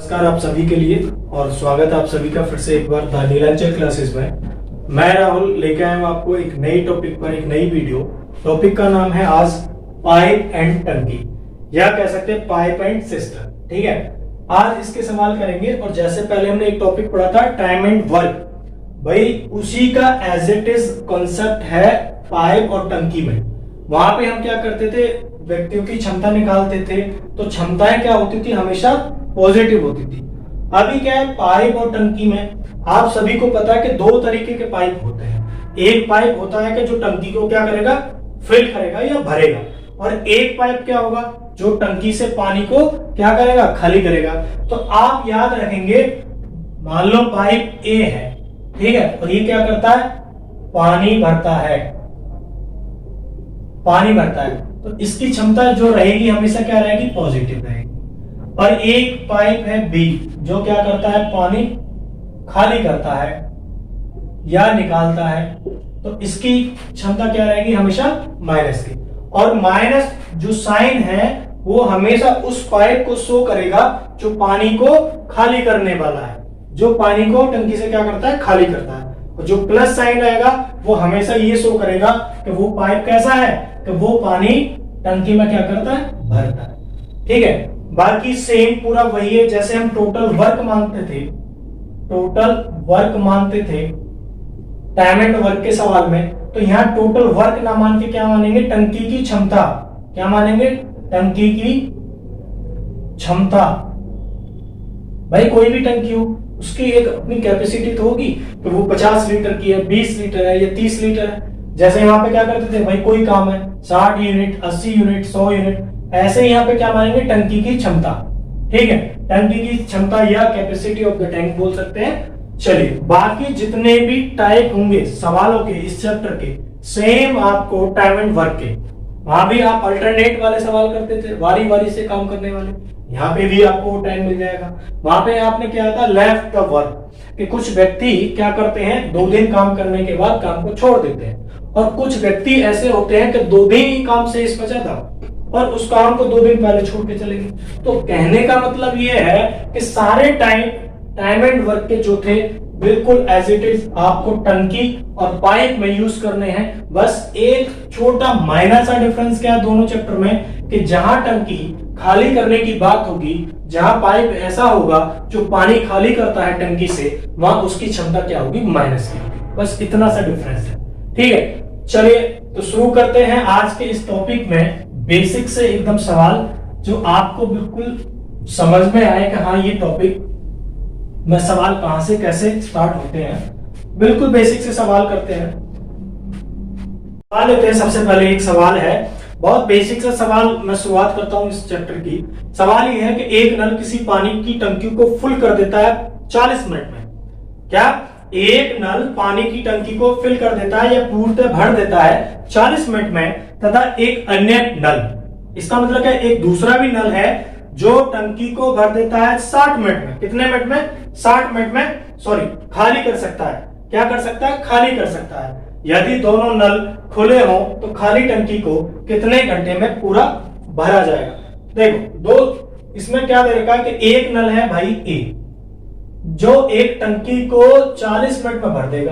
नमस्कार आप सभी के लिए और स्वागत है आप सभी का फिर से एक बार द नीलांचल क्लासेस में। मैं राहुल लेके आया हूँ आपको एक नई टॉपिक पर एक नई वीडियो। टॉपिक का नाम है आज पाइप एंड टंकी, या कह सकते हैं पाइप एंड सिस्टम। ठीक है, आज इसके सवाल करेंगे। और जैसे पहले हमने एक टॉपिक पढ़ा था टाइम एंड वर्क, भाई उसी का एज इट इज कॉन्सेप्ट है पाइप और टंकी में। वहां पे हम क्या करते थे, व्यक्तियों की क्षमता निकालते थे, तो क्षमताएं क्या होती थी, हमेशा पॉजिटिव होती थी। अभी क्या है, पाइप और टंकी में आप सभी को पता है कि दो तरीके के पाइप होते हैं। एक पाइप होता है कि जो टंकी को क्या करेगा, फिल करेगा या भरेगा, और एक पाइप क्या होगा जो टंकी से पानी को क्या करेगा, खाली करेगा। तो आप याद रखेंगे, मान लो पाइप ए है, ठीक है, और ये क्या करता है, पानी भरता है, पानी भरता है, तो इसकी क्षमता जो रहेगी हमेशा क्या रहेगी, पॉजिटिव रहेगी। और एक पाइप है बी जो क्या करता है, पानी खाली करता है या निकालता है, तो इसकी क्षमता क्या रहेगी, हमेशा माइनस की। और माइनस जो साइन है वो हमेशा उस पाइप को शो करेगा जो पानी को खाली करने वाला है, जो पानी को टंकी से क्या करता है, खाली करता है। और जो प्लस साइन रहेगा वो हमेशा ये शो करेगा कि वो पाइप कैसा है, कि वो पानी टंकी में क्या करता है, भरता है। ठीक है, बाकी सेम पूरा वही है जैसे हम टोटल वर्क मानते थे, टोटल वर्क मानते थे टाइम एंड वर्क के सवाल में। तो यहां टोटल वर्क ना मान के क्या मानेंगे, टंकी की क्षमता। क्या मानेंगे, टंकी की क्षमता। भाई कोई भी टंकी हो उसकी एक अपनी कैपेसिटी तो होगी, तो वो 50 लीटर की है, 20 लीटर है या 30 लीटर है। जैसे यहाँ पे क्या करते थे, भाई कोई काम है 60 यूनिट, 80 यूनिट, 100 यूनिट, ऐसे यहाँ पे क्या मानेंगे, टंकी की क्षमता। ठीक है, टंकी की क्षमता या कैपेसिटी ऑफ द टैंक बोल सकते हैं। चलिए, बाकी जितने भी टाइप होंगे सवालों के इस चैप्टर के, सेम आपको टाइम एंड वर्क के, वहां भी आप अल्टरनेट वाले सवाल करते थे, वारी वारी से काम करने वाले, यहाँ पे भी आपको टाइम मिल जाएगा। वहां पे आपने क्या था, लेफ्ट द वर्क, कि कुछ व्यक्ति क्या करते हैं, 2 दिन काम करने के बाद काम को छोड़ देते हैं, और कुछ व्यक्ति ऐसे होते हैं कि 2 दिन ही काम से इस बचा था और उस काम को 2 दिन पहले छोड़ के चले गए। तो कहने का मतलब ये है कि सारे टाइम एंड वर्क के जो थे बिल्कुल एज इट इज आपको टंकी और पाइप में यूज करने हैं। बस एक छोटा माइनर सा डिफरेंस क्या है दोनों चैप्टर में, कि जहां टंकी खाली करने की बात होगी, जहां पाइप ऐसा होगा जो पानी खाली करता है टंकी से, वहां उसकी क्षमता क्या होगी, माइनस की होगी। बस इतना सा डिफरेंस है। ठीक है, चलिए तो शुरू करते हैं आज के इस टॉपिक में। बेसिक से एकदम सवाल जो आपको बिल्कुल समझ में आए कि हाँ ये टॉपिक में सवाल कहां से कैसे स्टार्ट होते हैं, बिल्कुल बेसिक से सवाल करते हैं। सवाल लेते हैं। सबसे पहले एक सवाल है, बहुत बेसिक सा सवाल, मैं शुरुआत करता हूं इस चैप्टर की। सवाल ये है कि एक नल किसी पानी की टंकी को फुल कर देता है 40 मिनट में। क्या एक नल पानी की टंकी को फिल कर देता है या पूर्णतः भर देता है 40 मिनट में, तथा एक अन्य नल, इसका मतलब है एक दूसरा भी नल है जो टंकी को भर देता है 60 मिनट में। कितने मिनट में, 60 मिनट में, सॉरी, खाली कर सकता है। क्या कर सकता है, खाली कर सकता है। यदि दोनों नल खुले हों तो खाली टंकी को कितने घंटे में पूरा भरा जाएगा। देखो, दो इसमें क्या दे रखा है कि एक नल है भाई ए, जो एक टंकी को 40 मिनट में भर देगा,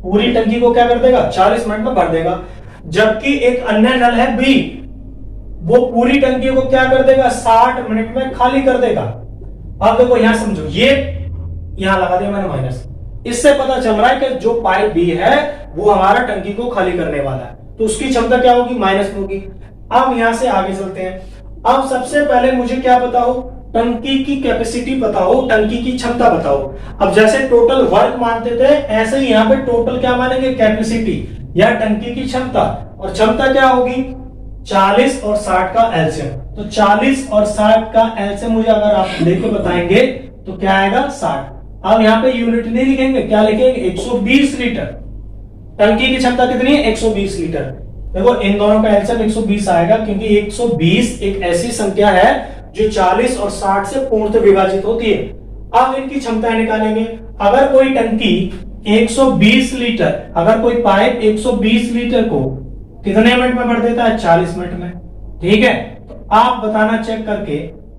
पूरी टंकी को क्या कर देगा, 40 मिनट में भर देगा। जबकि एक अन्य नल है बी, वो पूरी टंकी को क्या कर देगा, 60 मिनट में खाली कर देगा। अब देखो यहां समझो, ये यहां लगा दिया मैंने माइनस, इससे पता चल रहा है कि जो पाइप बी है वो हमारा टंकी को खाली करने वाला है, तो उसकी क्षमता क्या होगी, माइनस होगी। अब यहां से आगे चलते हैं। अब सबसे पहले मुझे क्या बताओ, टंकी की कैपेसिटी बताओ, टंकी की क्षमता बताओ। अब जैसे टोटल वर्क मानते थे, ऐसे ही यहाँ पे टोटल क्या मानेंगे, कैपेसिटी या टंकी की क्षमता। और क्षमता क्या होगी, 40 और 60 का एलसीएम। तो 40 और 60 का एलसीएम मुझे अगर आप लेके बताएंगे तो क्या आएगा, 60। अब यहाँ पे यूनिट नहीं लिखेंगे, क्या लिखेंगे, 120 लीटर। टंकी की क्षमता कितनी है, 120 लीटर। देखो इन दोनों का एलसीएम 120 आएगा, क्योंकि 120 एक ऐसी संख्या है जो 40 और 60 से पूर्णतः विभाजित होती है। अब इनकी क्षमताएं निकालेंगे। अगर कोई टंकी 120 लीटर, अगर कोई पाइप 120 लीटर को कितने मिनट में भर देता है, 40 मिनट में। ठीक है, तो आप बताना चेक करके,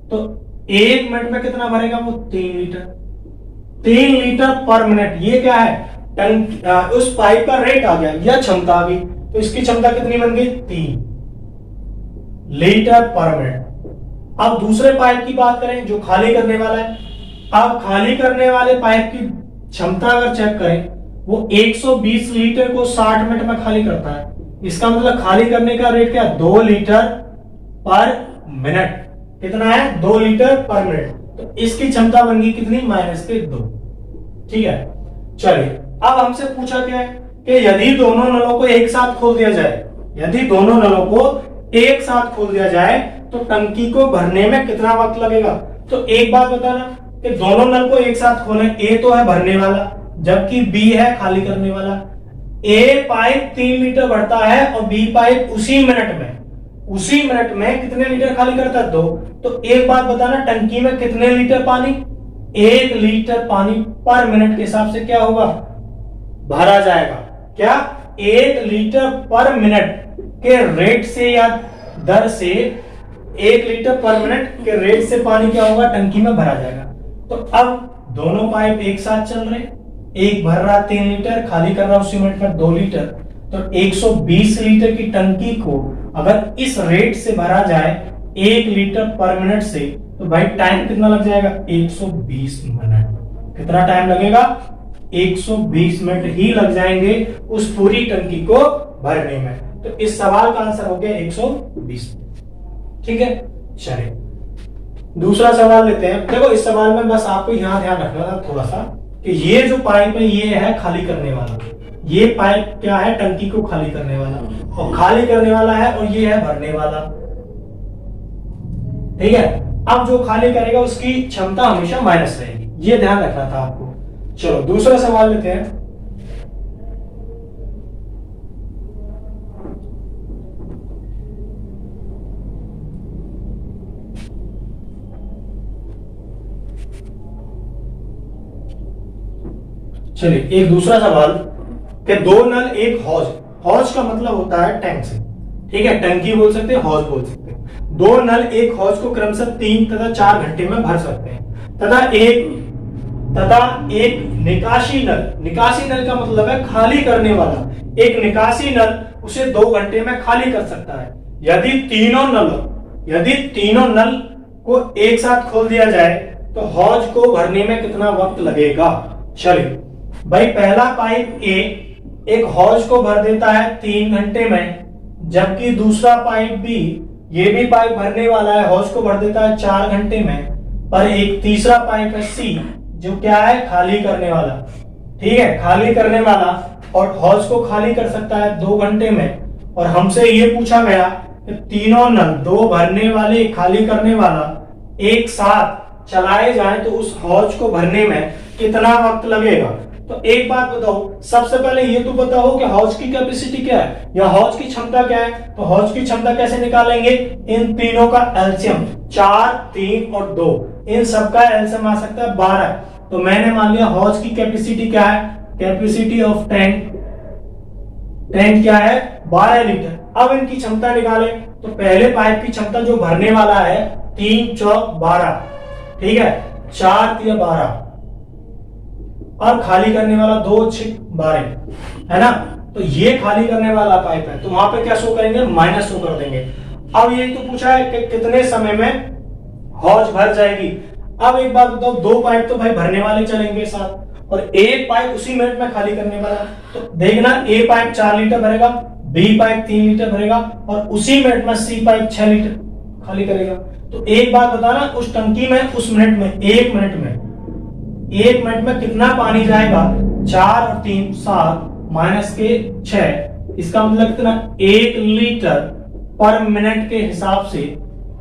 तो 1 मिनट में कितना भरेगा वो? 3 लीटर। 3 लीटर पर मिनट, ये क्या है? टंक उस पाइप का रेट आ गया या क्षमता आ गई, तो इसकी क्षमता कितनी बन गई? 3 लीटर पर मिनट। अब दूसरे पाइप की बात करें जो खाली करने वाला है। अब खाली करने वाले पाइप की क्षमता अगर चेक करें, वो 120 लीटर को 60 मिनट में खाली करता है। इसका मतलब खाली करने का रेट क्या? 2 लीटर पर मिनट। कितना है? 2 लीटर पर मिनट। तो इसकी क्षमता बन गई कितनी? -2। ठीक है, चलिए अब हमसे पूछा क्या है कि यदि दोनों नलों को एक साथ खोल दिया जाए, यदि दोनों नलों को एक साथ खोल दिया जाए तो टंकी को भरने में कितना वक्त लगेगा? तो एक बात बताना कि दोनों नल को एक साथ खोलें, ए तो है भरने वाला जबकि बी है खाली करने वाला। ए पाइप 3 लीटर भरता है और बी पाइप उसी मिनट में कितने लीटर खाली करता है? 2। तो एक बात बताना, टंकी में कितने लीटर पानी? 1 लीटर पानी पर मिनट के हिसाब से क्या होगा? भरा जाएगा। क्या? 1 लीटर पर मिनट के रेट से या दर से 1 लीटर पर मिनट के रेट से पानी क्या होगा? टंकी में भरा जाएगा। तो अब दोनों पाइप एक साथ चल रहे, एक भर रहा 3 लीटर, खाली कर रहा उसी मिनट में 2 लीटर। तो 120 लीटर की टंकी को अगर इस रेट से भरा जाए 1 लीटर पर मिनट से, तो भाई टाइम कितना लग जाएगा? 120 मिनट। कितना टाइम लगेगा? 120 मिनट ही लग जाएंगे उस पूरी टंकी को भरने में। तो इस सवाल का आंसर हो गया 120। ठीक है, चलिए दूसरा सवाल लेते हैं। देखो इस सवाल में बस आपको यहां ध्यान रखना था थोड़ा सा कि ये जो पाइप है ये है खाली करने वाला, ये पाइप क्या है? टंकी को खाली करने वाला, और खाली करने वाला है, और ये है भरने वाला। ठीक है, अब जो खाली करेगा उसकी क्षमता हमेशा माइनस रहेगी, ये ध्यान रखना था आपको। चलो दूसरा सवाल लेते हैं। चलिए एक दूसरा सवाल कि 2 नल एक हौज, हौज का मतलब होता है टैंक से, ठीक है, टंकी बोल सकते हैं, हौज बोल सकते हैं। 2 नल एक हौज को क्रमशः 3 तथा 4 घंटे में भर सकते हैं तथा एक निकासी नल, निकासी नल का मतलब है खाली करने वाला, एक निकासी नल उसे 2 घंटे में खाली कर सकता है। यदि तीनों नल को एक साथ खोल दिया जाए तो हौज को भरने में कितना वक्त लगेगा? चलिए भाई, पहला पाइप ए एक हौज को भर देता है 3 घंटे में, जबकि दूसरा पाइप बी, ये भी पाइप भरने वाला है, हौज को भर देता है 4 घंटे में। पर एक तीसरा पाइप है सी, जो क्या है? खाली करने वाला। ठीक है, खाली करने वाला और हौज को खाली कर सकता है 2 घंटे में। और हमसे ये पूछा गया कि तीनों नल, 2 भरने वाले, खाली करने वाला, एक साथ चलाए जाए तो उस हौज को भरने में कितना वक्त लगेगा? तो एक बात बताओ, सबसे पहले ये तो बताओ कि हौज की कैपेसिटी क्या है या हौज की क्षमता क्या है। तो हौज की क्षमता कैसे निकालेंगे? इन तीनों का एलसीएम, 4, 3 और 2, इन सबका एलसीएम आ सकता है 12। तो मैंने मान लिया हौज की कैपेसिटी क्या है? कैपेसिटी ऑफ टैंक क्या है? 12 लीटर। अब इनकी क्षमता निकाले तो पहले पाइप की क्षमता जो भरने वाला है 3 चौक 12, ठीक है, 4 3 12, और खाली करने वाला 2 6 12, है ना। तो ये खाली करने वाला पाइप है, तो वहां पे क्या शो करेंगे? माइनस शो कर देंगे। अब ये तो पूछा है कि कितने समय में हौज भर जाएगी। अब एक बात बताओ, 2 पाइप तो भाई भरने वाले चलेंगे साथ, और एक पाइप उसी मिनट में खाली करने वाला। तो देखना, ए पाइप 4 लीटर भरेगा, बी पाइप 3 लीटर भरेगा, और उसी मिनट में सी पाइप 6 लीटर खाली करेगा। तो एक बात बताना, उस टंकी में उस मिनट में, 1 मिनट में कितना पानी जाएगा? 4 और 3 7 माइनस के 6, इसका मतलब कितना? 1 लीटर पर मिनट के हिसाब से।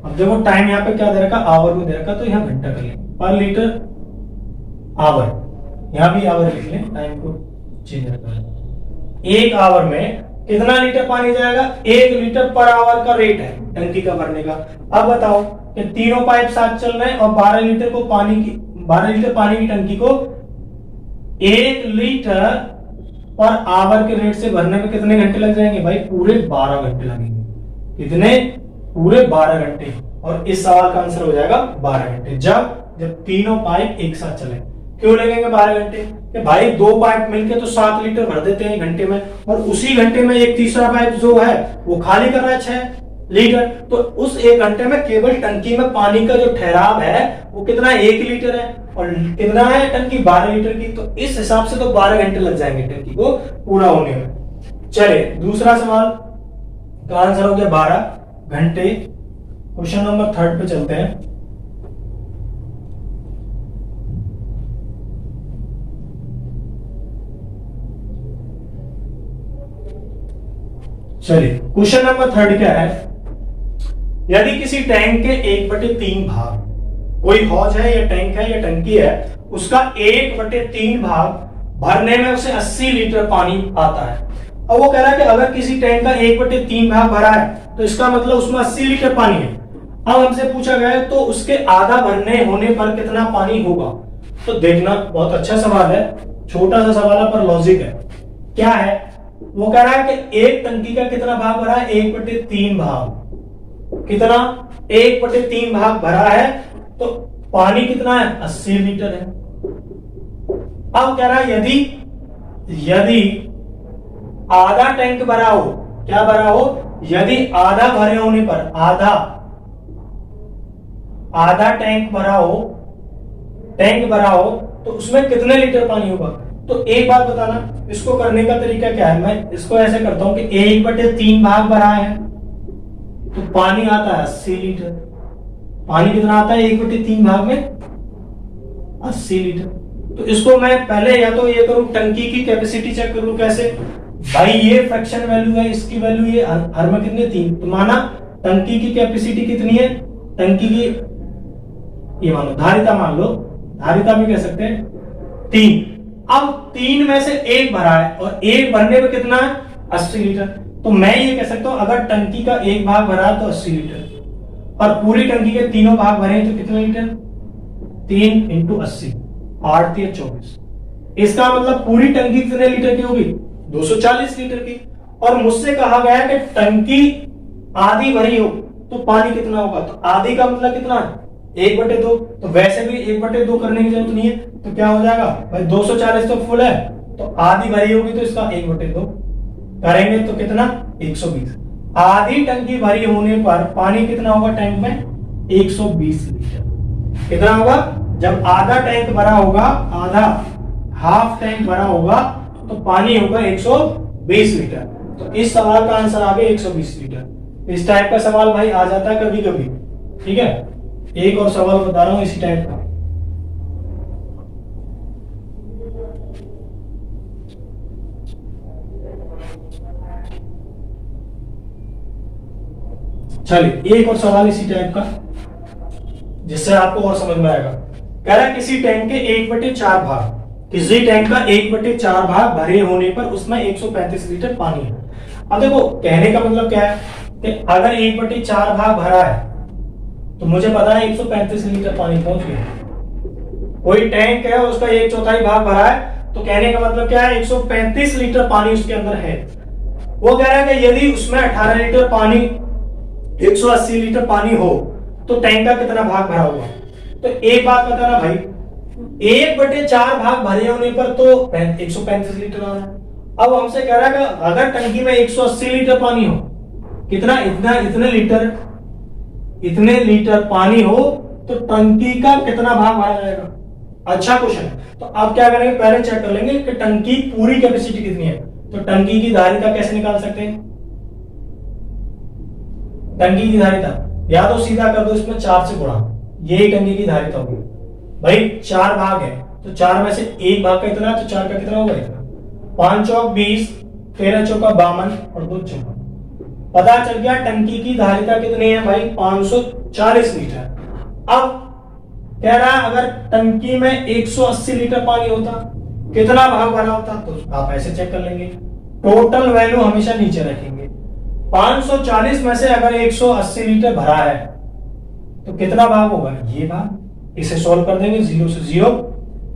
अब देखो टाइम यहाँ पे क्या दे रखा? आवर में दे रखा, तो यहाँ घंटा कर ले, पर लीटर आवर, यहाँ भी आवर लिख लें, टाइम को चेंज रखा। 1 आवर में कितना लीटर पानी जाएगा? 1 लीटर पर आवर का रेट है टंकी का भरने का। अब बताओ कि तीनों पाइप साथ चल रहे हैं और 12 लीटर पानी की टंकी को 1 लीटर पर आवर के रेट से भरने में कितने घंटे लग जाएंगे? भाई पूरे 12 घंटे लगेंगे। कितने? पूरे 12 घंटे। और इस सवाल का आंसर हो जाएगा 12 घंटे, जब तीनों पाइप एक साथ चले। क्यों लगेंगे 12 घंटे? कि भाई दो पाइप मिलके तो 7 लीटर भर देते हैं घंटे में, और उसी घंटे में एक तीसरा पाइप जो है वो खाली कर रहा है 6 लीटर। तो उस 1 घंटे में केवल टंकी में पानी का जो ठहराव है वो कितना, 1 लीटर है, और कितना है टंकी 12 लीटर की। तो इस हिसाब से तो 12 घंटे लग जाएंगे टंकी को पूरा होने में। चलिए दूसरा सवाल का आंसर हो गया 12 घंटे। क्वेश्चन नंबर 3 पे चलते हैं। चलिए क्वेश्चन नंबर 3 क्या है, यदि किसी टैंक के 1/3 भाग, कोई हौज है या टैंक है या टंकी है, उसका 1/3 भाग भरने में उसे 80 लीटर पानी आता है। अब वो कह रहा है कि अगर किसी टैंक का 1/3 भाग भरा है तो इसका मतलब उसमें 80 लीटर पानी है। अब हमसे पूछा गया है तो उसके आधा भरने होने पर कितना पानी होगा। तो देखना बहुत अच्छा सवाल है, छोटा सा सवाल है पर लॉजिक है। क्या है, वो कह रहा है कि एक टंकी का कितना भाग भरा है, 1/3 भाग, कितना 1/3 भाग भरा है, तो पानी कितना है, 80 लीटर है। अब कह रहा है यदि आधा टैंक भरा हो, क्या भरा हो, यदि आधा भरे होने पर, आधा टैंक भरा हो तो उसमें कितने लीटर पानी होगा। तो एक बात बताना, इसको करने का तरीका क्या है, मैं इसको ऐसे करता हूं कि 1/3 भाग भरा है तो पानी आता है 80 लीटर। पानी कितना आता है 1/3 भाग में, 80 लीटर। तो इसको मैं पहले या तो ये करूं, टंकी की कैपेसिटी चेक करूं। कैसे भाई, ये फ्रैक्शन वैल्यू है, इसकी वैल्यू ये हर में कितने 3, तो माना टंकी की कैपेसिटी कितनी है, टंकी की ये मानो धारिता, मान लो धारिता भी कह सकते हैं 3। अब 3 में से 1 भरा है और 1 भरने में कितना है, 80 लीटर। तो मैं ये कह सकता हूं अगर टंकी का 1 भाग भरा है तो 80 लीटर, और पूरी टंकी के तीनों भाग भरे हैं तो कितने लीटर, 3 × 80, 8 × 24। इसका मतलब पूरी टंकी कितने लीटर की होगी, 240 लीटर की। और मुझसे कहा गया कि टंकी आधी भरी हो तो पानी कितना होगा, तो आधी का मतलब कितना है, 1/2। तो वैसे भी 1/2 करने की जरूरत नहीं है, तो क्या हो जाएगा भाई, 240 तो फुल है, तो आधी भरी होगी तो इसका 1/2 करेंगे तो कितना, 120। आधी टंकी भरी होने पर पानी कितना होगा टैंक में, 120 लीटर। कितना होगा, जब आधा टैंक भरा होगा, आधा हाफ टैंक भरा होगा तो पानी होगा 120 लीटर। तो इस सवाल का आंसर आ गया 120 लीटर। इस टाइप का सवाल भाई आ जाता है कभी कभी, ठीक है। एक और सवाल बता रहा हूं इसी टाइप का। चलिए एक और सवाल इसी टाइप का, जिससे आपको और समझ में आएगा। कह रहा है किसी टैंक के 1/4 भाग, किसी टैंक का 1/4 भाग भरे होने पर उसमें 135 लीटर पानी है। अब देखो कहने का मतलब क्या है कि अगर 1/4 भाग भरा है तो मुझे पता है 135 लीटर पानी पहुंच गया। कोई टैंक है उसका 1/4 भाग भरा है, तो कहने का मतलब क्या है, 135 लीटर पानी उसके अंदर है। वो कह रहा है कि यदि उसमें 18 लीटर पानी, 180 लीटर पानी हो तो टैंक का कितना भाग भरा होगा। तो एक बात बताना भाई, 1/4 भाग भरे होने पर तो 135 लीटर आ रहा है। अब हमसे कह रहा है कि अगर टंकी में 180 लीटर पानी हो, कितना, इतने लीटर पानी हो तो टंकी का कितना भाग भरा जाएगा। अच्छा क्वेश्चन है। तो अब क्या करेंगे, पहले चेक कर लेंगे कि टंकी पूरी कैपेसिटी कितनी है। तो टंकी की धारिता कैसे निकाल सकते हैं, टंकी की धारिता या तो सीधा कर दो इसमें 4 से गुणा, यही टंकी की धारिता होगी। भाई 4 भाग है तो 4 में से 1 भाग का इतना है, तो 4 का कितना होगा, इतना। 5 चौक 20, 13 चौका 52 और 2 54। पता चल गया टंकी की धारिता कितनी है भाई, 540 लीटर। अब कह रहा है अगर टंकी में 180 लीटर पानी होता कितना भाग भरा होता, तो आप ऐसे चेक कर लेंगे। टोटल वैल्यू हमेशा नीचे रखेंगे। 540 में से अगर 180 लीटर भरा है तो कितना भाग होगा, ये भाग। इसे सॉल्व कर देंगे, 0 से 0,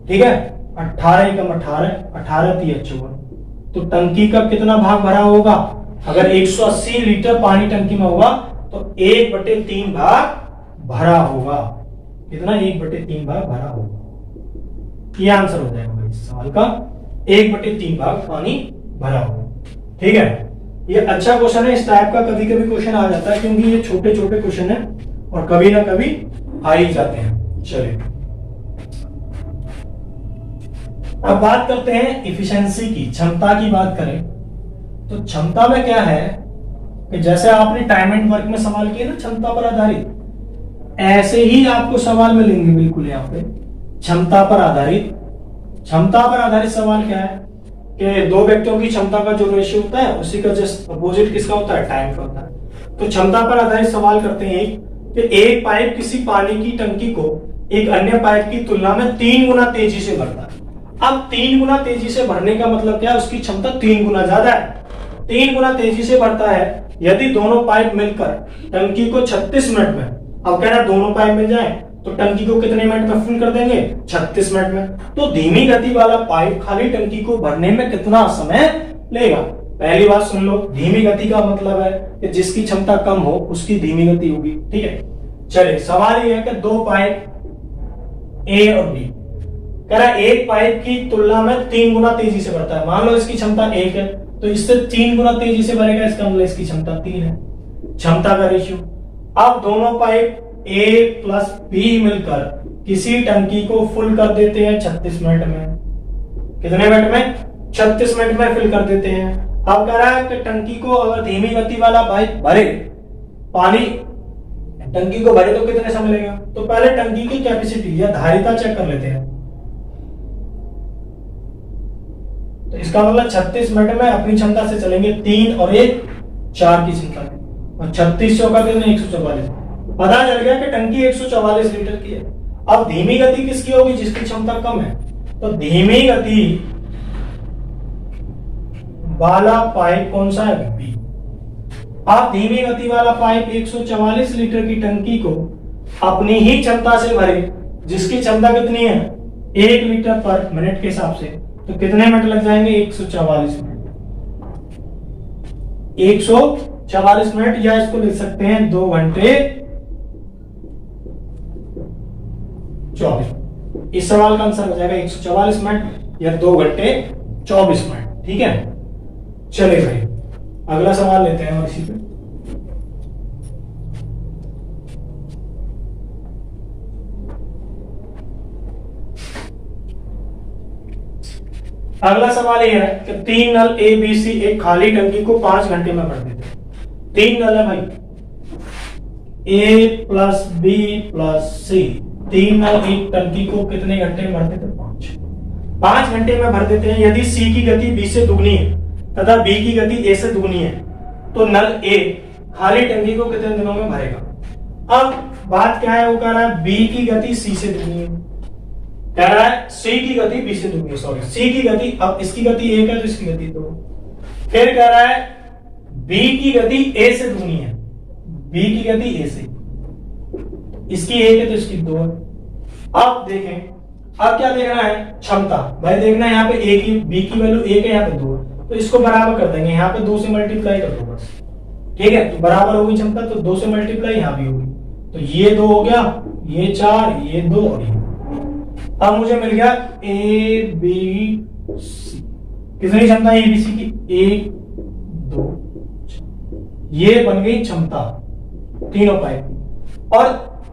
ठीक है। 18 एकम 18, 18 × 54। तो टंकी का कितना भाग भरा होगा, अगर 180 लीटर पानी टंकी में होगा तो 1/3 भाग भरा होगा। कितना? 1/3 भाग भरा होगा। ये आंसर हो जाएगा भाई इस सवाल का, 1/3 भाग पानी भरा होगा। ठीक है, ये अच्छा क्वेश्चन है। इस टाइप का कभी कभी क्वेश्चन आ जाता है क्योंकि ये छोटे छोटे क्वेश्चन है और कभी ना कभी आ ही जाते हैं। चलिए अब बात करते हैं इफिशिएंसी की, क्षमता की बात करें तो क्षमता में क्या है कि जैसे आपने टाइम एंड वर्क में सवाल किए ना क्षमता पर आधारित, ऐसे ही आपको सवाल मिलेंगे बिल्कुल यहाँ पे क्षमता पर आधारित। क्षमता पर आधारित सवाल क्या है कि दो व्यक्तियों की क्षमता का जो रेशियो होता है उसी का जस्ट अपोजिट किसका होता है? टाइम का होता है। तो क्षमता पर आधारित सवाल करते हैं कि एक पाइप किसी पानी की टंकी को एक अन्य पाइप की तुलना में 3 गुना तेजी से भरता है। अब 3 गुना तेजी से भरने का मतलब क्या है? उसकी क्षमता 3 गुना ज्यादा है, 3 गुना तेजी से भरता है। यदि दोनों पाइप मिलकर टंकी को 36 मिनट में, अब कह रहा है दोनों पाइप मिल जाए तो टंकी को कितने मिनट में फुल कर देंगे? 36 मिनट में। तो धीमी गति वाला पाइप खाली टंकी को भरने में कितना समय लेगा? पहली बात सुन लो, धीमी गति का मतलब है कि जिसकी क्षमता कम हो उसकी धीमी गति होगी। ठीक है, चलिए सवाल यह है कि दो पाइप ए और बी, कह रहा है एक पाइप की तुलना में 3 गुना तेजी से भरता है। मान लो इसकी क्षमता 1 है तो इससे 3 गुना तेजी से भरेगा, इसका मतलब इसकी क्षमता 3 है। क्षमता का रेशियो, अब दोनों पाइप A प्लस B मिलकर किसी टंकी को फुल कर देते हैं 36 मिनट में। कितने मिनट में? 36 मिनट में फिल कर देते हैं। अब कह रहा है कि टंकी को अगर धीमी गति वाला पाइप भरे, पानी टंकी को भरे तो कितने समय लगेगा? तो पहले टंकी की कैपेसिटी या धारिता चेक कर लेते हैं। तो इसका मतलब 36 मिनट में अपनी क्षमता से चलेंगे 3 और 1 4 की क्षमता है, और 36 चौका कितने? 144। पता चल गया कि टंकी 144 लीटर की है। अब धीमी गति किसकी होगी? जिसकी क्षमता कम है। तो धीमी गति वाला पाइप कौन सा है? बी। अब धीमी गति वाला पाइप 144 लीटर की टंकी को अपनी ही क्षमता से भरे, जिसकी क्षमता कितनी है? 1 लीटर पर मिनट के हिसाब से। तो कितने मिनट लग जाएंगे? 144 मिनट। 144 मिनट, या इसको लिख सकते हैं 2 घंटे 24। इस सवाल का आंसर हो जाएगा 144 मिनट या 2 घंटे 24 मिनट। ठीक है, चलिए भाई अगला सवाल लेते हैं और इसी पे। अगला सवाल यह है कि 3 नल ए बी सी एक खाली टंकी को 5 घंटे में भर देते हैं। 3 नल है भाई, ए प्लस बी प्लस सी, 3 नल एक टंकी को कितने घंटे में भर देते हैं? 5 घंटे में भर देते हैं। यदि सी की गति बी से दुगनी है तथा बी की गति ए से दुगनी है तो नल ए खाली टंकी को कितने दिनों में भरेगा? अब बात क्या है? वो कह रहा है बी की गति सी से दुगनी है, कह रहा है सी की गति बी से दुगनी है, सॉरी सी की गति, अब इसकी गति 1 है तो इसकी गति 2। फिर कह रहा है बी की गति ए से दुगनी है, बी की गति ए से, इसकी 1 है तो इसकी 2 है। अब देखें, अब क्या देखना है? क्षमता। भाई देखना है यहाँ पे ए की, बी की वैल्यू 1 है, यहाँ पे 2 है, तो इसको बराबर कर देंगे। यहाँ पे 2 से मल्टीप्लाई कर दो बस। ठीक है, तो बराबर होगी क्षमता, तो 2 से मल्टीप्लाई यहाँ भी होगी, तो ये 2 हो गया, ये 4, ये 2 और ये। अब मुझे मिल गया ए बी सी। कितनी क्षमता है ए बी सी की? 1 2, ये बन गई क्षमता तीनों पाइप की। और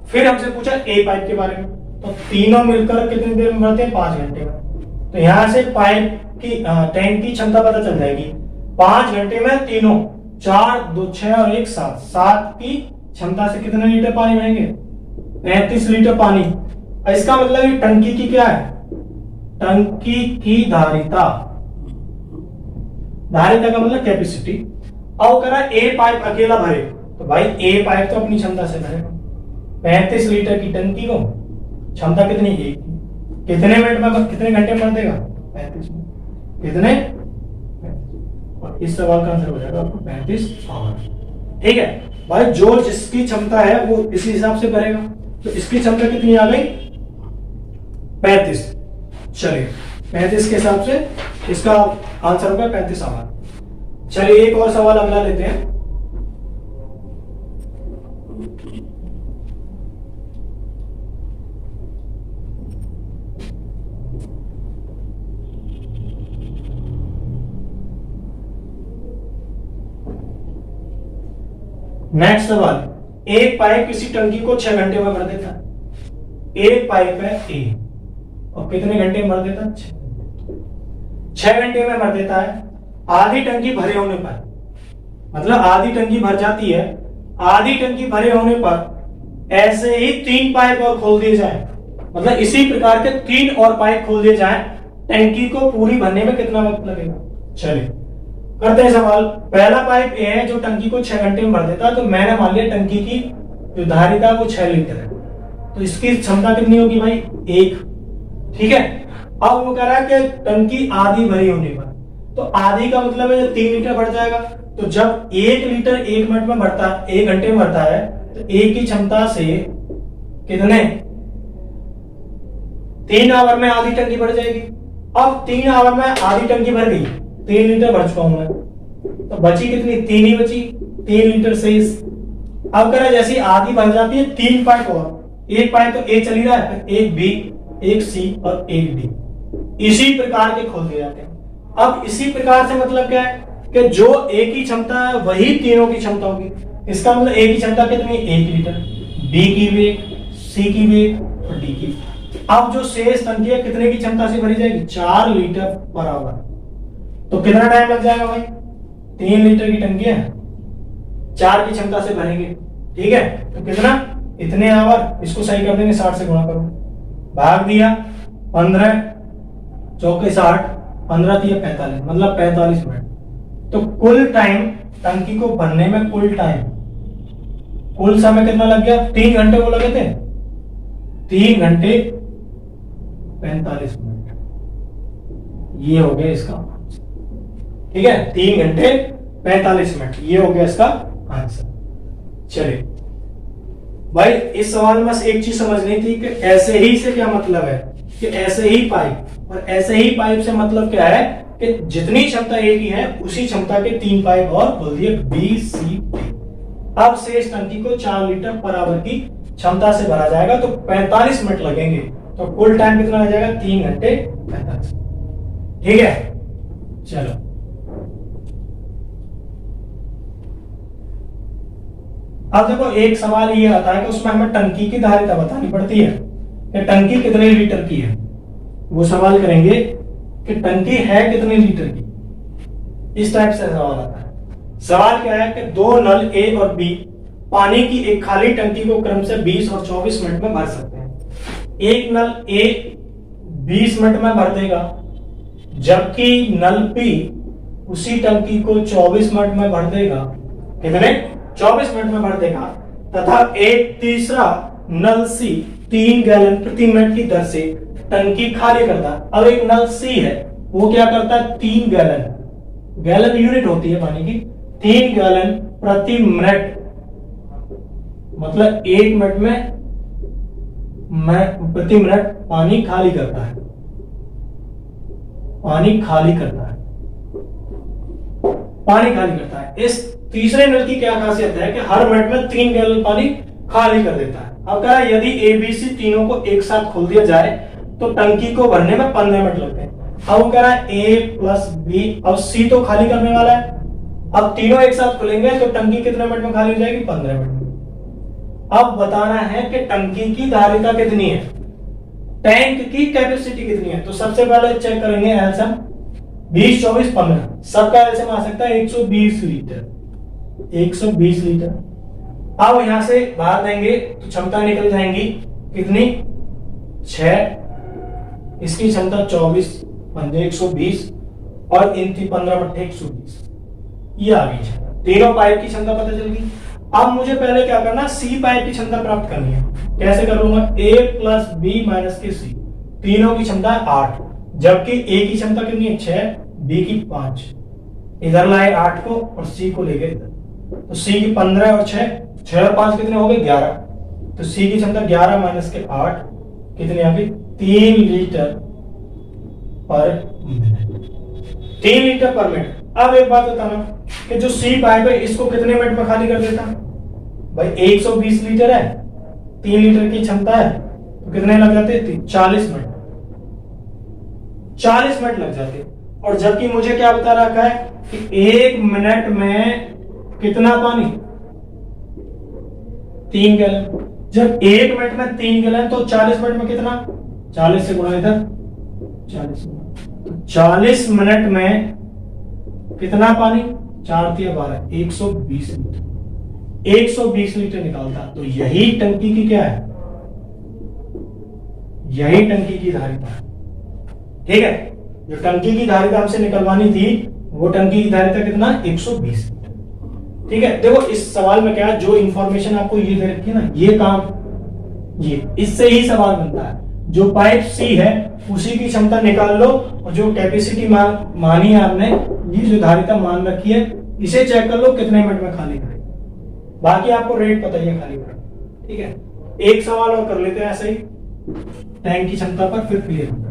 फिर हमसे पूछा ए पाइप के बारे में, तो तीनों मिलकर कितनी देर में भरते हैं? 5 घंटे में। तो यहां से पाइप की टैंक की क्षमता पता चल जाएगी। 5 घंटे में तीनों 4 2 6 और 1 7, 7 की क्षमता से कितने लीटर पानी बनेंगे? 35 लीटर पानी। इसका मतलब ये टंकी की क्या है? टंकी की धारिता। धारिता का मतलब कैपेसिटी। अब कह रहा है ए पाइप अकेला भरे, तो भाई ए पाइप तो अपनी क्षमता से भरेगा। 35 लीटर की टंकी को क्षमता कितनी? 1 की। कितने मिनट में, कितने घंटे में भर देगा? 35 मिनट। कितने? और इस सवाल का आंसर हो जाएगा आपको 35 आवर। ठीक है भाई, जो जिसकी क्षमता है वो इसी हिसाब से भरेगा। तो इसकी क्षमता कितनी आ गई? 35। चलिए 35 के हिसाब से इसका आंसर होगा 35 आवर। चलिए एक और सवाल अगला लेते हैं। नेक्स्ट सवाल, एक पाइप किसी टंकी को 6 घंटे में भर देता है। एक पाइप है ए और कितने घंटे में भर देता है? 6 घंटे में भर देता है। आधी टंकी भरे होने पर, मतलब आधी टंकी भर जाती है, आधी टंकी भरे होने पर ऐसे ही 3 पाइप और खोल दिए जाए, मतलब इसी प्रकार के 3 और पाइप खोल दिए जाए, टंकी को पूरी भरने में कितना वक्त लगेगा? चलिए करते हैं सवाल। पहला पाइप ए है जो टंकी को 6 घंटे में भर देता है, तो मैंने मान लिया टंकी की जो धारिता वो 6 लीटर है, तो इसकी क्षमता कितनी होगी भाई? 1। ठीक है, अब वो कह रहा है कि टंकी आधी भरी होने पर, तो आधी का मतलब है 3 लीटर भर जाएगा। तो जब 1 लीटर 1 मिनट में भरता है, 1 घंटे में भरता है, तो 1 की क्षमता से कितने 3 आवर में आधी टंकी भर जाएगी। अब 3 आवर में आधी टंकी भर गई, 3 लीटर भर चुका हूं मैं, तो बची कितनी? 3 ही बची, 3 लीटर से अब कह रहा है जैसी आधी भर जाती है 3 पाइप और, एक पाइप तो एक चली रहा है, एक बी, एक सी और एक डी, इसी प्रकार के खोल दिए जाते हैं। अब इसी प्रकार से मतलब क्या है कि जो ए की क्षमता है वही तीनों की क्षमता होगी। इसका मतलब ए की क्षमता कितनी? 1 लीटर, बी की भी 1, सी की भी 1 और डी की। अब जो शेष टंकी है कितने की क्षमता से भरी जाएगी? 4 लीटर पर आवर। तो कितना टाइम लग जाएगा भाई? 3 लीटर की टंकी है, 4 की क्षमता से भरेंगे, ठीक है, तो कितना? इतने आवर। इसको सही कर देंगे, 60 से गुणा करो, भाग दिया 15 चौके 60, 15 दिया 45, मतलब 45 मिनट। तो कुल टाइम टंकी को भरने में, कुल समय कितना लग गया? 3 घंटे वो लगे थे, 3 घंटे 45 मिनट, ये हो गया इसका, ठीक है, 3 घंटे 45 मिनट, ये हो गया इसका आंसर। चलिए भाई, इस सवाल में एक चीज समझनी थी कि ऐसे ही से क्या मतलब है कि ऐसे ही पाइप, और ऐसे ही पाइप से मतलब क्या है कि जितनी क्षमता ए की है उसी क्षमता के 3 पाइप और खोल दिए, बी सी डी। अब शेष टंकी को 4 लीटर पर आवर की क्षमता से भरा जाएगा, तो 45 मिनट लगेंगे, तो कुल टाइम कितना आ जाएगा? 3 घंटे 45। ठीक है, चलो अब देखो, एक सवाल ये आता है कि उसमें हमें टंकी की धारिता बतानी पड़ती है कि टंकी कितने लीटर की है। वो सवाल करेंगे कि टंकी है कितने लीटर की, इस टाइप से सवाल आता है। सवाल क्या है कि 2 नल ए और बी पानी की एक खाली टंकी को क्रम से 20 और 24 मिनट में भर सकते हैं। एक नल ए 20 मिनट में भर देगा, जबकि नल बी उसी टंकी को 24 मिनट में भर देगा। कितने? 24 मिनट में भर देगा। तथा एक तीसरा नल सी 3 गैलन प्रति मिनट की दर से टंकी खाली करता है। अब एक नल सी है, वो क्या करता है? 3 गैलन, गैलन यूनिट होती है पानी की, 3 गैलन प्रति मिनट, मतलब 1 मिनट में प्रति मिनट पानी खाली करता है, पानी खाली करता है, पानी खाली करता है। इस तीसरे नल की क्या खासियत है कि हर मिनट में 3 गैलन पानी खाली कर देता है। अब कह रहा है यदि ए बी सी तीनों को एक साथ खोल दिया जाए तो टंकी को भरने में 15 मिनट लगते हैं। अब वो कह रहा है ए प्लस बी, अब सी तो खाली करने वाला है, अब तीनों एक साथ खुलेंगे तो टंकी कितने मिनट में खाली हो जाएगी? 15 मिनट में। अब बताना है कि टंकी की धारिता कितनी है, टैंक की कैपेसिटी कितनी है। तो सबसे पहले चेक करेंगे एलसीएम, 20 24 15, सबका एलसीएम आ सकता है 120 लीटर, 120 लीटर। अब यहां से बाहर देंगे तो क्षमता निकल जाएंगी कितनी? 6, इसकी क्षमता 24 पंजे 120 और इन 15 बट्टे 120, ये आ गई। तीनों पाइप की क्षमता पता चल गई। अब मुझे पहले क्या करना, सी पाइप की क्षमता प्राप्त करनी है। कैसे करूंगा? ए प्लस बी माइनस के सी, तीनों की क्षमता है 8, जबकि ए की क्षमता कितनी है? 6, बी की 5, इधर लाए 8 को और सी को ले गए इधर, तो सी की 15 और 6 और 5 कितने हो गए? 11, तो सी की क्षमता 11 माइनस के 8 कितनी आ गई? 3 लीटर पर मिनट, 3 लीटर पर मिनट। अब एक बात बताना कि जो सी पाइप है इसको कितने मिनट में खाली कर देता भाई? 120 लीटर है, 3 लीटर की क्षमता है, तो कितने लग जाते? 40 मिनट, 40 मिनट लग जाते। और जबकि मुझे क्या बता रखा है कि 1 मिनट में कितना पानी? 3 गैलन। जब 1 मिनट में 3 गैलन तो 40 मिनट में कितना, 40 से गुणा इधर 40 मिनट, 40 मिनट में कितना पानी, 4 तिया 12, 120 लीटर, 120 लीटर निकालता। तो यही टंकी की क्या है, यही टंकी की धारिता है। ठीक है, जो टंकी की धारिता हमसे निकलवानी थी वो टंकी की धारिता कितना, 120 लीटर। ठीक है, देखो इस सवाल में क्या है, जो इंफॉर्मेशन आपको ये दे रखी है ना, ये काम, ये इससे ही सवाल बनता है। जो पाइप सी है उसी की क्षमता निकाल लो, और जो कैपेसिटी मानी है आपने, ये जो धारिता मान रखी है, इसे चेक कर लो कितने मिनट में खाली करेगा। बाकी आपको रेट पता ही है खाली करेगा। ठीक है, एक सवाल और कर लेते हैं ऐसे ही टैंक की क्षमता पर, फिर क्लियर होगा।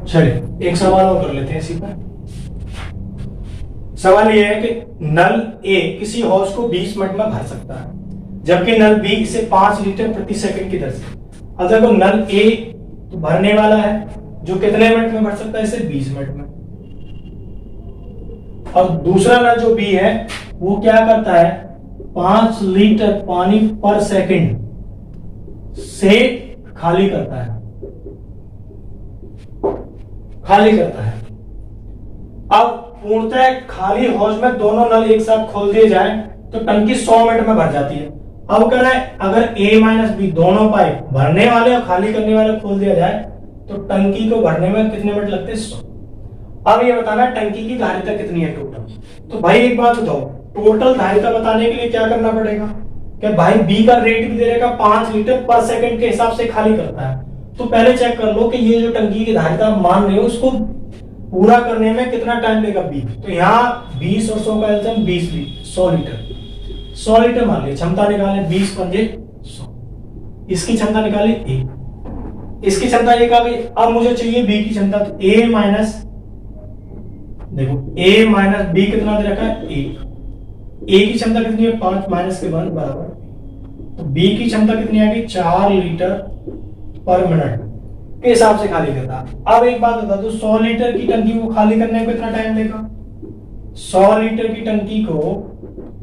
चलिए एक सवाल और कर लेते हैं इसी पर। सवाल यह है कि नल ए किसी हौज को 20 मिनट में भर सकता है, जबकि नल बी इसे 5 लीटर प्रति सेकंड की दर से। अब देखो नल ए तो भरने वाला है, जो कितने मिनट में भर सकता है, इसे 20 मिनट में। और दूसरा नल जो बी है वो क्या करता है, 5 लीटर पानी पर सेकंड से खाली करता है, खाली करता है। अब पूर्णतः खाली हौज में दोनों नल एक साथ खोल दिए जाए तो टंकी 100 मिनट में भर जाती है। अब कह रहा है अगर A माइनस बी दोनों पाइप भरने वाले और खाली करने वाले खोल दिया जाए तो टंकी को भरने में कितने मिनट लगते हैं, 100। अब ये बताना टंकी की धारिता कितनी है टोटल। तो भाई एक बात बताओ, टोटल धारिता बताने के लिए क्या करना पड़ेगा, कि भाई बी का रेट भी दे रहेगा 5 लीटर पर सेकंड के हिसाब से खाली करता है। तो पहले चेक कर लो कि ये जो टंकी की धारिता मान रहे हो उसको पूरा करने में कितना टाइम लेगा बी। तो यहाँ 20 और 100 का एल्सियम 20 लीटर, 100 लीटर, 100 लीटर मान लिया। क्षमता निकाले 20 पंजे 100, इसकी क्षमता निकाली ए, इसकी क्षमता एक आ गई। अब मुझे चाहिए बी की क्षमता, तो ए माइनस, देखो ए माइनस बी कितना दे रखा है, ए की क्षमता कितनी है, 5 माइनस के 1 बराबर, तो बी की क्षमता कितनी आ गई, 4 लीटर पर मिनट के हिसाब से खाली करता। अब एक बात बता दो, 100 लीटर की टंकी को खाली करने को कितना टाइम लेगा, 100 लीटर की टंकी को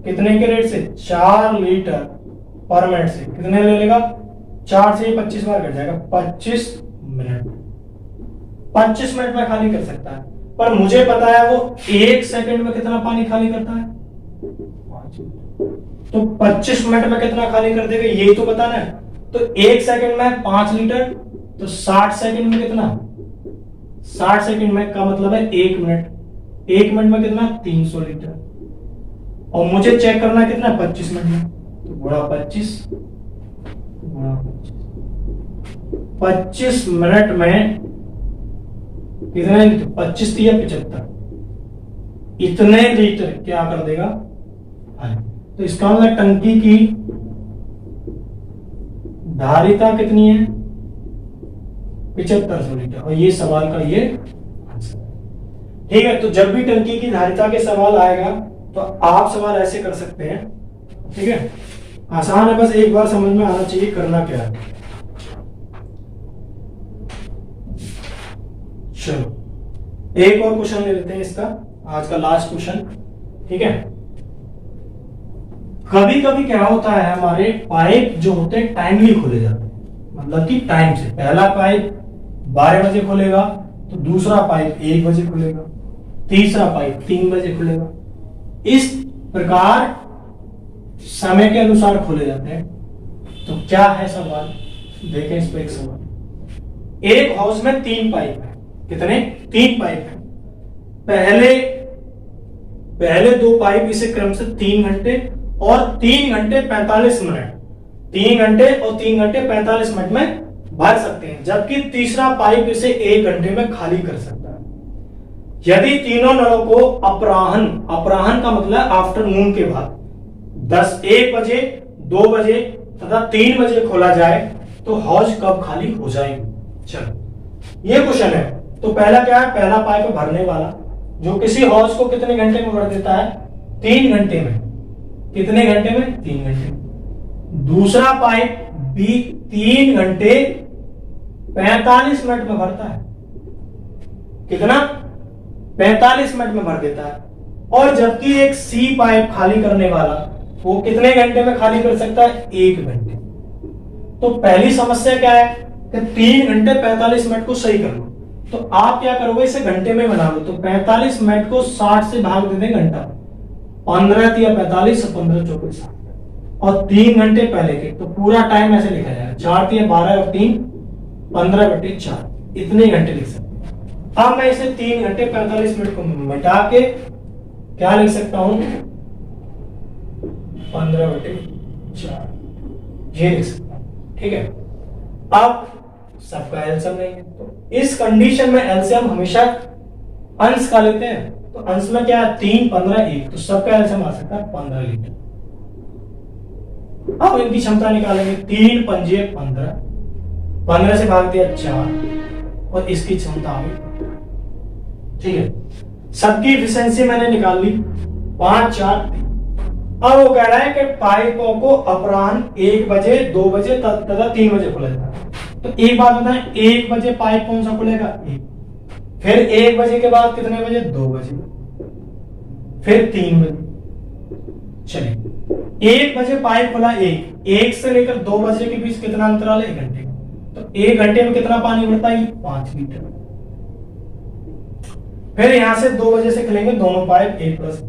कितने के रेट से, 4 लीटर पर मिनट से कितने ले लेगा, 4 से 25 बार कट जाएगा, 25 मिनट, 25 मिनट में खाली कर सकता है। पर मुझे पता है वो 1 सेकंड में कितना पानी खाली करता है, 5, तो 25 मिनट में कितना खाली कर देगा ये तो बताना है। तो 1 सेकंड में 5 लीटर, तो 60 सेकंड में कितना, 60 सेकंड में का मतलब है 1 मिनट, 1 मिनट में कितना, 300 लीटर। और मुझे चेक करना कितना, 25 मिनट में, तो गुणा 25 गुणा 25 मिनट में कितने लीटर, 25 या 75, इतने लीटर क्या कर देगा। तो इसका मतलब टंकी की धारिता कितनी है, 7500 लीटर, और ये सवाल का ये आंसर है। ठीक है, तो जब भी टंकी की धारिता के सवाल आएगा तो आप सवाल ऐसे कर सकते हैं। ठीक है, आसान है, बस एक बार समझ में आना चाहिए करना क्या है। चलो एक और क्वेश्चन ले लेते हैं, इसका आज का लास्ट क्वेश्चन। ठीक है, कभी कभी क्या होता है, हमारे पाइप जो होते हैं टाइमली खोले जाते हैं, मतलब कि टाइम से। पहला पाइप 12 बजे खुलेगा, तो दूसरा पाइप 1 बजे खुलेगा, तीसरा पाइप 3 बजे खुलेगा। इस प्रकार समय के अनुसार खोले जाते हैं। तो क्या है सवाल, देखें इस पर एक सवाल। एक हाउस में 3 पाइप है, कितने, 3 पाइप है। पहले 2 पाइप इसे क्रमशः 3 घंटे और 3 घंटे 45 मिनट, 3 घंटे और 3 घंटे 45 मिनट में भर सकते हैं, जबकि तीसरा पाइप इसे 1 घंटे में खाली कर सकता है। यदि तीनों नलों को अपराह्न का मतलब आफ्टरनून के बाद 1 बजे, 2 बजे तथा 3 बजे खोला जाए तो हौज कब खाली हो जाएगी। चलो ये क्वेश्चन है। तो पहला क्या है, पहला पाइप भरने वाला जो किसी हौज को कितने घंटे में भर देता है, 3 घंटे में। कितने घंटे में? 3 घंटे में। दूसरा पाइप बी 3 घंटे 45 मिनट में भरता है। कितना? 45 मिनट में भर देता है। और जबकि एक सी पाइप खाली करने वाला वो कितने घंटे में खाली कर सकता है? 1 घंटे। तो पहली समस्या क्या है कि 3 घंटे 45 मिनट को सही कर लो। तो आप क्या करोगे, इसे घंटे में बना लो। तो 45 मिनट को 60 से भाग दे दें घंटा, 15 या 45, 15 24 60 और 3 घंटे पहले के। तो पूरा टाइम ऐसे लिखा जाएगा 4 या 12 और 3 15/4, इतने घंटे लिख सकते हैं। अब मैं इसे 3 घंटे 45 मिनट को मिटा के क्या लिख सकता हूं? 15/4 ये लिख सकता हूं। ठीक है, अब सबका एलसीएम लेंगे। तो इस कंडीशन में एलसीएम हमेशा अंश का लेते हैं। तो अंश में क्या है? 3 15 1, तो सबका एलसीएम आ सकता है 15 लीटर। अब इनकी क्षमता निकालेंगे। 3 पंजे 15, 15 से भाग दिया 4 और इसकी क्षमता आ गई। ठीक है, सबकी एफिशिएंसी मैंने निकाल ली 5 4 3। अब वो कह रहा है कि पाइपों को अपराह्न 1 बजे 2 बजे तथा 3 बजे खोला जाता है। तो एक बात बताएं, 1 बजे पाइप कौन सा खुलेगा? 1। फिर 1 बजे के बाद कितने बजे? 2 बजे, फिर 3 बजे। चलिए, 1 बजे पाइप खुला, 1 से लेकर 2 बजे के बीच कितना अंतराल है? 1 घंटे। तो 1 घंटे में कितना पानी उड़ता है? 5 लीटर। फिर यहां से 2 बजे से खुलेंगे दोनों पाइप 1 प्लस,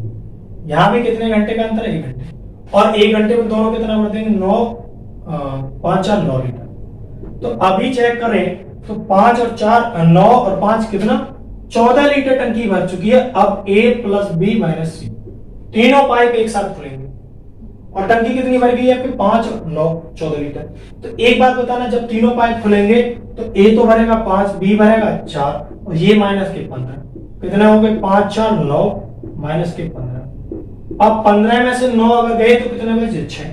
यहां भी कितने घंटे का अंतर है? 1 घंटे। और 1 घंटे में दोनों कितना बढ़ेंगे? 9 5 4 9 लीटर। तो अभी चेक करें तो 5 और 4 9 और 5 कितना? 14 लीटर टंकी भर चुकी है। अब A plus B minus C, तीनों पाइप एक साथ खुलेंगे और टंकी कितनी भर गई है आपकी? 5 और 9 14 लीटर। तो एक बात बताना, जब तीनों पाइप खुलेंगे तो A तो भरेगा 5, B भरेगा 4 और ये माइनस के 15, कितने हो गए? 5 4 9 माइनस के 15। अब 15 में से 9 अगर गए तो कितने बचे? 6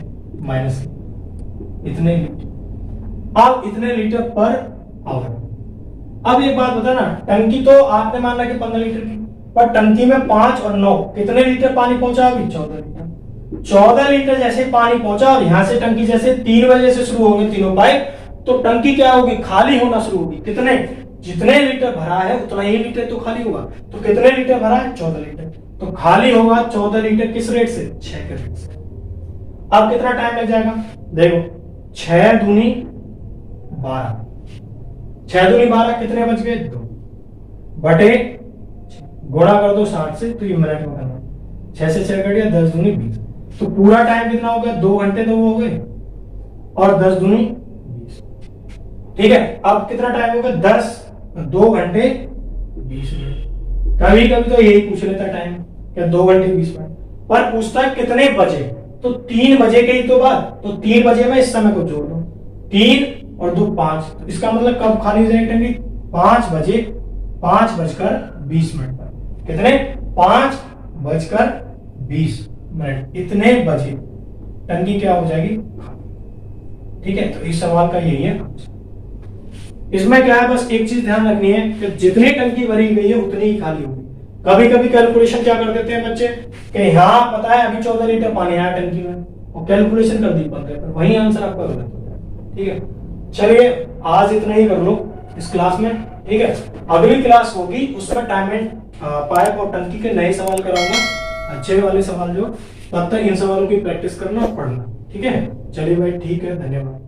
माइनस इतने लीटर। अब इतने लीटर पर आवर। अब एक बात बताना, टंकी तो आपने माना कि 15 लीटर की, पर टंकी में 5 और 9 कितने लीटर पानी पहुंचा? अभी 14 लीटर। 14 लीटर जैसे पानी पहुंचा और यहां से टंकी जैसे 3 बजे से शुरू होंगे तीनों पाइप, तो टंकी क्या होगी? खाली होना शुरू होगी। कितने? जितने लीटर भरा है उतना ही लीटर तो खाली होगा। तो कितने लीटर भरा है? 14 लीटर। तो खाली होगा 14 लीटर किस रेट से? 6 के रेट से। अब कितना टाइम लग जाएगा? देखो, 6 दूनी 12, 6 दूनी 12 कितने बच गए? 2 बटे गुणा कर दो 60 से, तो ये मिनट में करना। 6 से 6 कट गया, 10 दूनी 20। तो पूरा टाइम कितना हो गया? 2 घंटे तो वो हो गए और 10 दूनी 20। ठीक है, अब कितना टाइम हो गया? 2 घंटे 20 मिनट। कभी कभी तो यही पूछ लेता टाइम, क्या 2 घंटे 20 मिनट, पर पूछता है कितने बजे। तो 3 बजे के ही तो बात, तो 3 बजे में इस समय को जोड़ दो, 3 और 2 5। तो इसका मतलब कब खाली हो जाएगी टंकी? 5 बजे 5:20 पर। कितने? 5:20 इतने बजे टंकी क्या हो जाएगी? ठीक है, तो इस सवाल का यही है। इसमें क्या है, बस एक चीज ध्यान रखनी है कि जितनी टंकी भरी गई है उतनी ही खाली होगी। कभी कभी कैलकुलेशन क्या कर देते हैं बच्चे कि यहाँ पता है अभी 14 लीटर पानी है टंकी में, और कैलकुलेशन कर दी 15 पर, वही आंसर आपका गलत होता है। ठीक है, चलिए आज इतना ही कर लो इस क्लास में। ठीक है, अगली क्लास होगी उसमें टाइम एंड पाइप और टंकी के नए सवाल कराऊंगा, अच्छे वाले सवाल जो। तब तक इन सवालों की प्रैक्टिस करना और पढ़ना। ठीक है, चलिए भाई, ठीक है, धन्यवाद।